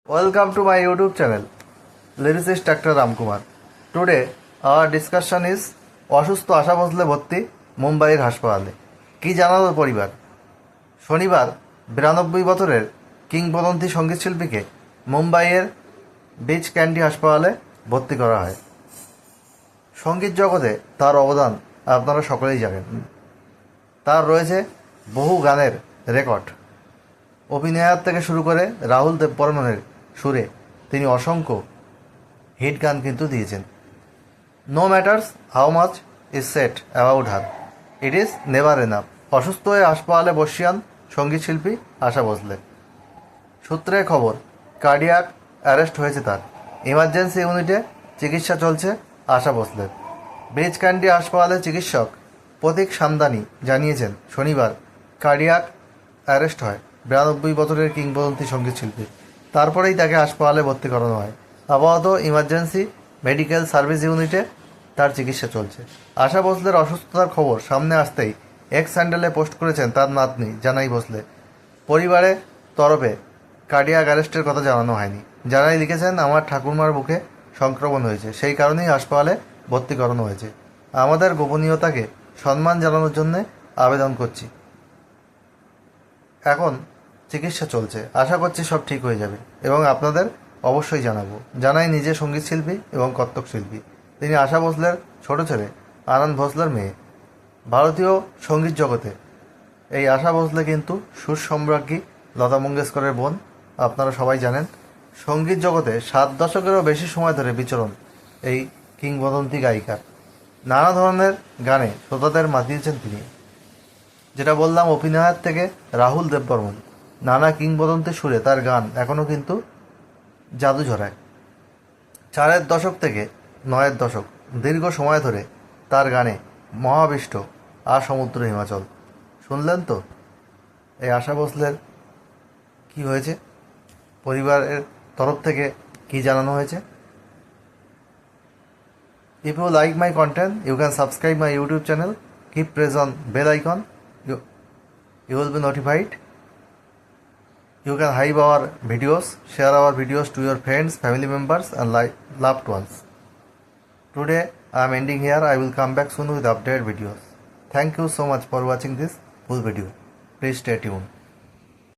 Welcome to my YouTube channel, Lyricist Dr. Ramkumar. Today, our discussion is অসুস্থ আশা ভোসলে ভর্তি মুম্বাইয়ের হাসপাতালে। কি জানালো পরিবার? শনিবার 92 বছরের কিংবদন্তি সঙ্গীতশিল্পীকে মুম্বাইয়ের বিচ ক্যান্ডি হাসপাতালে ভর্তি করা হয়। সঙ্গীত জগতে তার অবদান আপনারা সকলেই জানেন। তার রয়েছে বহু গানের রেকর্ড। অভিনয়ের থেকে শুরু করে রাহুল দেববর্মনের সুরে তিনি অসংখ্য হিট গান কিন্তু দিয়েছেন। No matters how much is said about her, it is never enough. অসুস্থ হয়ে হাসপাতালে বসিয়ান সঙ্গীতশিল্পী আশা ভোসলে। সূত্রে খবর, কার্ডিয়াক অ্যারেস্ট হয়েছে তার। ইমার্জেন্সি ইউনিটে চিকিৎসা চলছে আশা ভোসলের। ব্রিজ ক্যান্ডি হাসপাতালের চিকিৎসক প্রতীক সামদানি জানিয়েছেন, শনিবার কার্ডিয়াক অ্যারেস্ট হয় 92 বছরের কিংবদন্তি সঙ্গীতশিল্পী। তারপরেই তাকে হাসপাতালে ভর্তি করানো হয়। আপাতত ইমার্জেন্সি মেডিকেল সার্ভিস ইউনিটে তার চিকিৎসা চলছে। আশা ভোসলের অসুস্থতার খবর সামনে আসতেই এক্স স্যান্ডেলে পোস্ট করেছেন তার নাতনি জানাই ভোসলে। পরিবারের তরফে কার্ডিয়াক অ্যারেস্টের কথা জানানো হয়নি। জানাই লিখেছেন, আমার ঠাকুরমার বুকে সংক্রমণ হয়েছে, সেই কারণেই হাসপাতালে ভর্তি করানো হয়েছে। আমাদের গোপনীয়তাকে সম্মান জানানোর জন্যে আবেদন করছি। এখন চিকিৎসা চলছে, আশা করছি সব ঠিক হয়ে যাবে এবং আপনাদের অবশ্যই জানাবো। জানাই নিজে সঙ্গীত শিল্পী এবং কত্থক শিল্পী। তিনি আশা ভোসলের ছোট ছেলে আনন্দ ভোসলের মেয়ে। ভারতীয় সঙ্গীত জগতে এই আশা ভোসলে কিন্তু সুর সম্রাজ্ঞী লতা মঙ্গেশকরের বোন, আপনারা সবাই জানেন। সঙ্গীত জগতে 7 দশকেরও বেশি সময় ধরে বিচরণ এই কিংবদন্তি গায়িকার। নানা ধরনের গানে শ্রোতাদের মাতিয়েছেন তিনি। যেটা বললাম, অভিনয়ের থেকে রাহুল দেববর্মন, নানা কিংবদন্তি সুরে তার গান এখনও কিন্তু জাদু ঝরায়। 4 দশক থেকে 9 দশক দীর্ঘ সময় ধরে তার গানে মহাবিষ্ট আর সমুদ্র হিমাচল। শুনলেন তো এই আশা ভোসলের কী হয়েছে, পরিবারের তরফ থেকে কি জানানো হয়েছে। If you like my content, you can subscribe my YouTube channel. Keep press on bell icon. You will be notified. You can hype our videos, share our videos to your friends, family members and loved ones. Today I am ending here. I will come back soon with updated videos. Thank you so much for watching this full video. Please stay tuned.